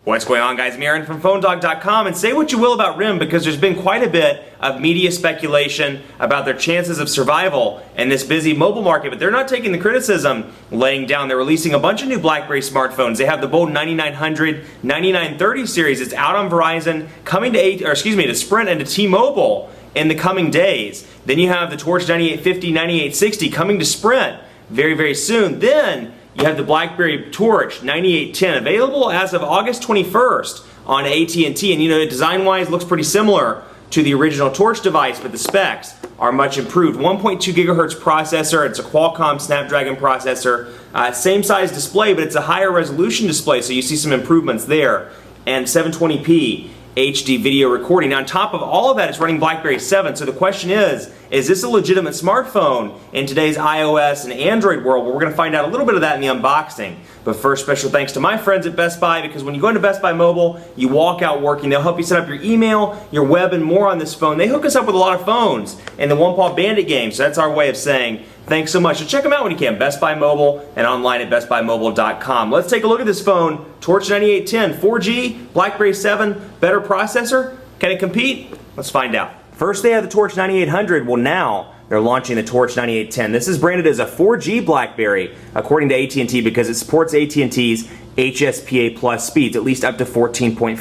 What's going on, guys? I'm Aaron from PhoneDog.com, and say what you will about RIM because there's been quite a bit of media speculation about their chances of survival in this busy mobile market, but they're not taking the criticism laying down. They're releasing a bunch of new BlackBerry smartphones. They have the bold 9900, 9930 series. It's out on Verizon, coming to Sprint and to T-Mobile in the coming days. Then you have the Torch 9850, 9860 coming to Sprint very, very soon. Then you have the BlackBerry Torch 9810 available as of August 21st on AT&T, and you know, design-wise looks pretty similar to the original Torch device, but the specs are much improved. 1.2 gigahertz processor, it's a Qualcomm Snapdragon processor, same size display, but it's a higher resolution display, so you see some improvements there, and 720p HD video recording. Now, on top of all of that, it's running BlackBerry 7, so the question is this a legitimate smartphone in today's iOS and Android world? Well, we're going to find out a little bit of that in the unboxing. But first, special thanks to my friends at Best Buy, because when you go into Best Buy Mobile, you walk out working. They'll help you set up your email, your web, and more on this phone. They hook us up with a lot of phones in the One Paw Bandit game, so that's our way of saying thanks so much. So check them out when you can, Best Buy Mobile and online at bestbuymobile.com. Let's take a look at this phone, Torch 9810, 4G, BlackBerry 7, better processor. Can it compete? Let's find out. First, they have the Torch 9800. Well, now they're launching the Torch 9810. This is branded as a 4G BlackBerry, according to AT&T, because it supports AT&T's HSPA plus speeds, at least up to 14.4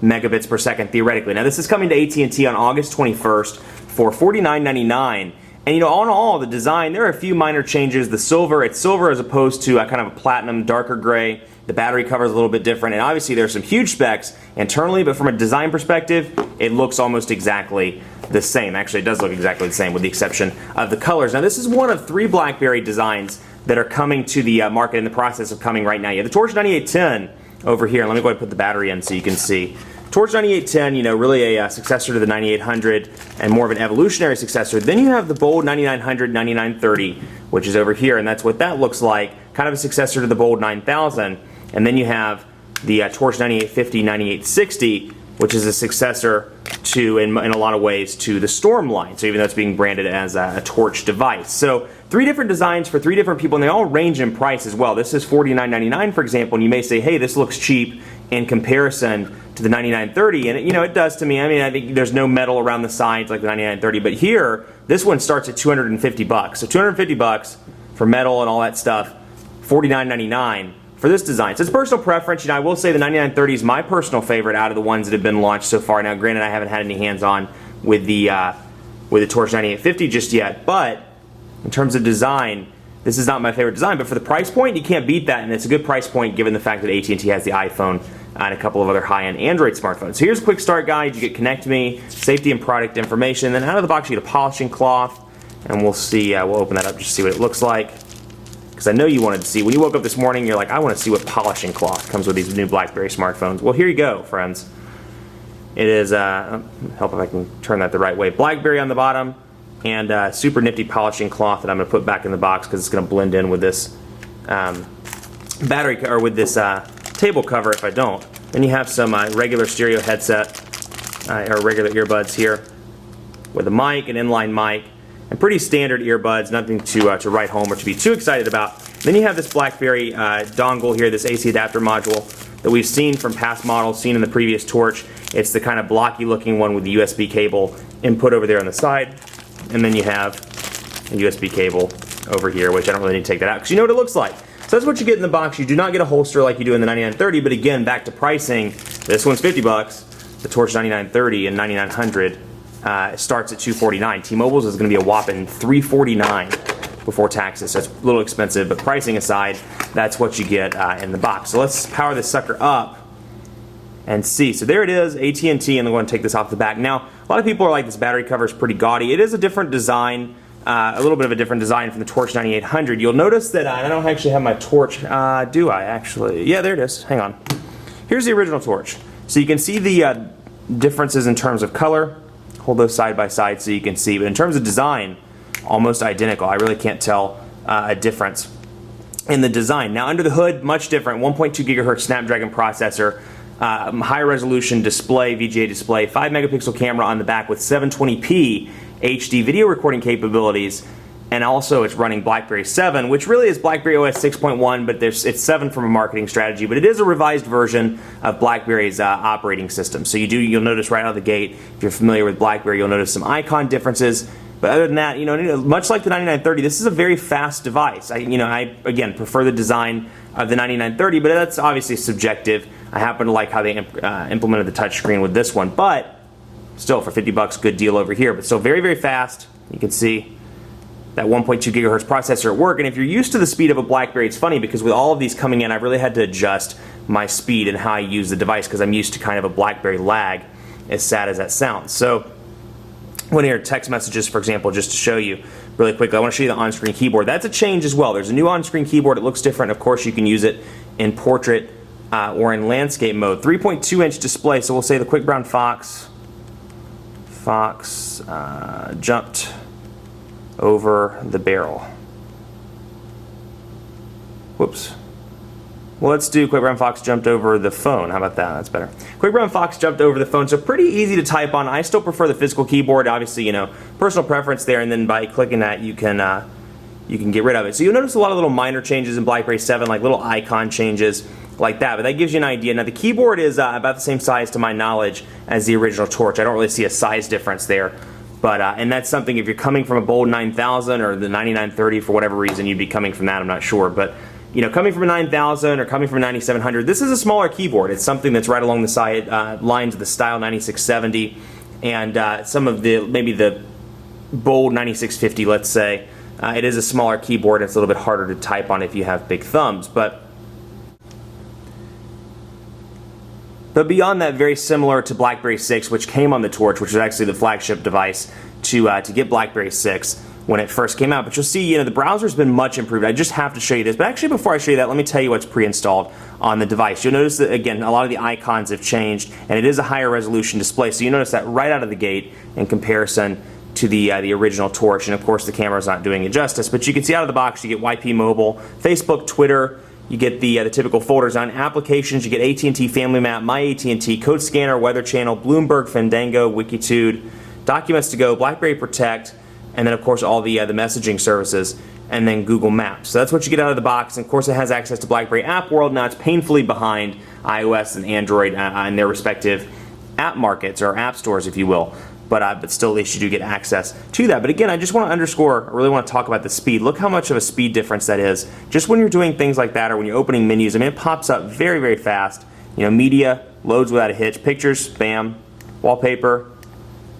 megabits per second, theoretically. Now, this is coming to AT&T on August 21st for $49.99. And you know, all in all, the design, there are a few minor changes. The silver, it's silver as opposed to a kind of a platinum, darker gray. The battery cover is a little bit different, and obviously there's some huge specs internally, but from a design perspective, it looks almost exactly the same. Actually, it does look exactly the same with the exception of the colors. Now, this is one of 3 BlackBerry designs that are coming to the market, in the process of coming right now. You have the Torch 9810 over here. Let me go ahead and put the battery in so you can see. Torch 9810, you know, really a successor to the 9800 and more of an evolutionary successor. Then you have the bold 9900, 9930, which is over here, and that's what that looks like, kind of a successor to the bold 9000. And then you have the Torch 9850, 9860, which is a successor to, in a lot of ways, to the Storm line. So even though it's being branded as a Torch device. So 3 different designs for 3 different people, and they all range in price as well. This is $49.99, for example, and you may say, hey, this looks cheap in comparison to the 9930, and you know, it does to me. I mean, I think there's no metal around the sides like the 9930, but here, this one starts at $250. So $250 for metal and all that stuff, $49.99 for this design. So it's personal preference. You know, I will say the 9930 is my personal favorite out of the ones that have been launched so far. Now, granted, I haven't had any hands-on with the Torch 9850 just yet, but in terms of design, this is not my favorite design. But for the price point, you can't beat that, and it's a good price point given the fact that AT&T has the iPhone and a couple of other high-end Android smartphones. So here's a quick start guide. You get Connect Me, safety and product information. Then out of the box, you get a polishing cloth, and we'll see. We'll open that up just to see what it looks like. Because I know you wanted to see. When you woke up this morning, you're like, I want to see what polishing cloth comes with these new BlackBerry smartphones. Well, here you go, friends. It is, help if I can turn that the right way. BlackBerry on the bottom, and super nifty polishing cloth that I'm going to put back in the box because it's going to blend in with this table cover if I don't. Then you have some regular stereo headset, or regular earbuds here with a mic, an inline mic, and pretty standard earbuds, nothing to write home or to be too excited about. Then you have this BlackBerry dongle here, this AC adapter module that we've seen from past models, seen in the previous Torch. It's the kind of blocky looking one with the USB cable input over there on the side. And then you have a USB cable over here, which I don't really need to take that out because you know what it looks like. So that's what you get in the box. You do not get a holster like you do in the 9930, but again, back to pricing, this one's $50. The Torch 9930 and 9900 starts at $249. T-Mobile's is going to be a whopping $349 before taxes, so it's a little expensive, but pricing aside, that's what you get in the box. So let's power this sucker up and see. So there it is, AT&T, and I'm going to take this off the back. Now, a lot of people are like, this battery cover is pretty gaudy. It is a different design, a little bit of a different design from the Torch 9800. You'll notice that I don't actually have my Torch, do I actually? Yeah, there it is, hang on. Here's the original Torch. So you can see the differences in terms of color. Hold those side by side so you can see, but in terms of design, almost identical. I really can't tell a difference in the design. Now under the hood, much different, 1.2 gigahertz Snapdragon processor, high resolution display, VGA display, 5 megapixel camera on the back with 720p HD video recording capabilities, and also it's running BlackBerry 7, which really is BlackBerry OS 6.1, but it's 7 from a marketing strategy, but it is a revised version of BlackBerry's operating system. So you'll notice right out of the gate, if you're familiar with BlackBerry, you'll notice some icon differences. But other than that, much like the 9930, this is a very fast device. I again prefer the design of the 9930, but that's obviously subjective. I happen to like how they implemented the touchscreen with this one, but still for $50, good deal over here. But still very, very fast. You can see that 1.2 gigahertz processor at work. And if you're used to the speed of a BlackBerry, it's funny because with all of these coming in, I've really had to adjust my speed and how I use the device because I'm used to kind of a BlackBerry lag, as sad as that sounds. So when you hear text messages, for example, just to show you really quickly, I want to show you the on-screen keyboard. That's a change as well. There's a new on-screen keyboard. It looks different. Of course, you can use it in portrait or in landscape mode. 3.2-inch display. So we'll say the Quick Brown Fox jumped over the barrel. Whoops. Well, let's do Quick Brown Fox jumped over the phone. How about that? That's better. Quick Brown Fox jumped over the phone. So pretty easy to type on. I still prefer the physical keyboard. Obviously, personal preference there. And then by clicking that, you can get rid of it. So you'll notice a lot of little minor changes in BlackBerry 7, like little icon changes like that. But that gives you an idea. Now the keyboard is about the same size, to my knowledge, as the original Torch. I don't really see a size difference there. But and that's something, if you're coming from a bold 9000 or the 9930 for whatever reason, you'd be coming from that. I'm not sure, but coming from a 9000 or coming from a 9700, this is a smaller keyboard. It's something that's right along the side lines of the Style 9670 and some of maybe the bold 9650. Let's say it is a smaller keyboard. It's a little bit harder to type on if you have big thumbs, but beyond that, very similar to BlackBerry 6, which came on the Torch, which was actually the flagship device to get BlackBerry 6 when it first came out. But you'll see, the browser's been much improved. I just have to show you this. But actually, before I show you that, let me tell you what's pre-installed on the device. You'll notice that, again, a lot of the icons have changed, and it is a higher resolution display. So you notice that right out of the gate in comparison to the original Torch. And of course, the camera's not doing it justice. But you can see out of the box, you get YP Mobile, Facebook, Twitter. You get the typical folders on applications. You get AT&T Family Map, My AT&T, Code Scanner, Weather Channel, Bloomberg, Fandango, Wikitude, Documents to Go, BlackBerry Protect, and then of course all the messaging services, and then Google Maps. So that's what you get out of the box. And of course, it has access to BlackBerry App World. Now it's painfully behind iOS and Android in their respective app markets or app stores, if you will. But still, at least you do get access to that. But again, I just want to underscore, I really want to talk about the speed. Look how much of a speed difference that is. Just when you're doing things like that or when you're opening menus, I mean, it pops up very, very fast. Media loads without a hitch. Pictures, bam, wallpaper,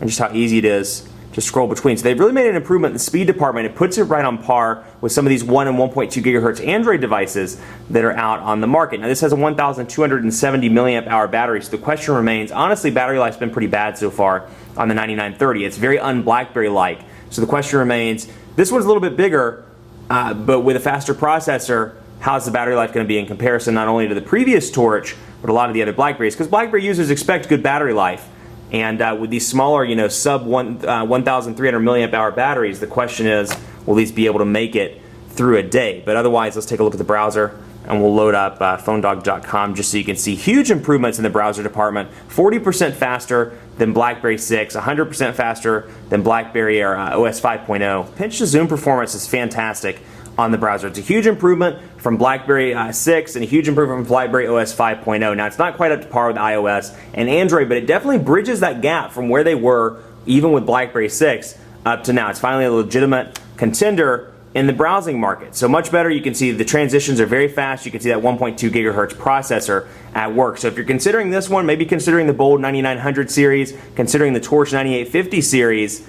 and just how easy it is to scroll between. So they've really made an improvement in the speed department. It puts it right on par with some of these 1 and 1.2 gigahertz Android devices that are out on the market. Now this has a 1,270 milliamp hour battery, so the question remains, honestly, battery life's been pretty bad so far on the 9930. It's very un-BlackBerry-like. So the question remains, this one's a little bit bigger, but with a faster processor, how's the battery life going to be in comparison not only to the previous Torch, but a lot of the other BlackBerries? Because BlackBerry users expect good battery life. And with these smaller, sub 1,300 milliamp hour batteries, the question is, will these be able to make it through a day? But otherwise, let's take a look at the browser, and we'll load up phonedog.com just so you can see huge improvements in the browser department. 40% faster than BlackBerry 6, 100% faster than BlackBerry or OS 5.0. Pinch to zoom performance is fantastic on the browser. It's a huge improvement from BlackBerry 6 and a huge improvement from BlackBerry OS 5.0. Now, it's not quite up to par with iOS and Android, but it definitely bridges that gap from where they were even with BlackBerry 6 up to now. It's finally a legitimate contender in the browsing market. So much better. You can see the transitions are very fast. You can see that 1.2 gigahertz processor at work. So if you're considering this one, maybe considering the Bold 9900 series, considering the Torch 9850 series,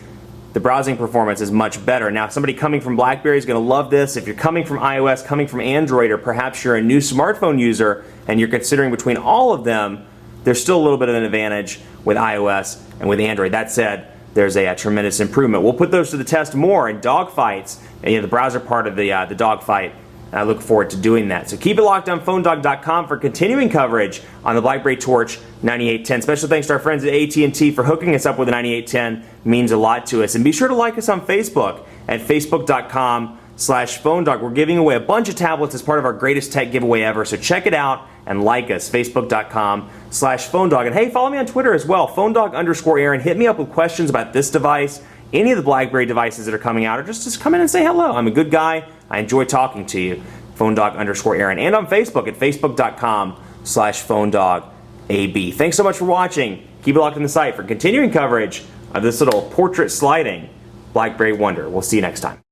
the browsing performance is much better. Now, somebody coming from BlackBerry is going to love this. If you're coming from iOS, coming from Android, or perhaps you're a new smartphone user and you're considering between all of them, there's still a little bit of an advantage with iOS and with Android. That said, there's a tremendous improvement. We'll put those to the test more in dogfights, and the browser part of the dogfight. And I look forward to doing that. So keep it locked on phonedog.com for continuing coverage on the BlackBerry Torch 9810. Special thanks to our friends at AT&T for hooking us up with the 9810. It means a lot to us. And be sure to like us on Facebook at facebook.com/phonedog. We're giving away a bunch of tablets as part of our greatest tech giveaway ever. So check it out and like us, facebook.com/phonedog. And hey, follow me on Twitter as well, phonedog_Aaron. Hit me up with questions about this device, any of the BlackBerry devices that are coming out, or just come in and say hello. I'm a good guy. I enjoy talking to you. PhoneDog_Aaron. And on Facebook at facebook.com/PhoneDogAB. Thanks so much for watching. Keep it locked on the site for continuing coverage of this little portrait sliding BlackBerry wonder. We'll see you next time.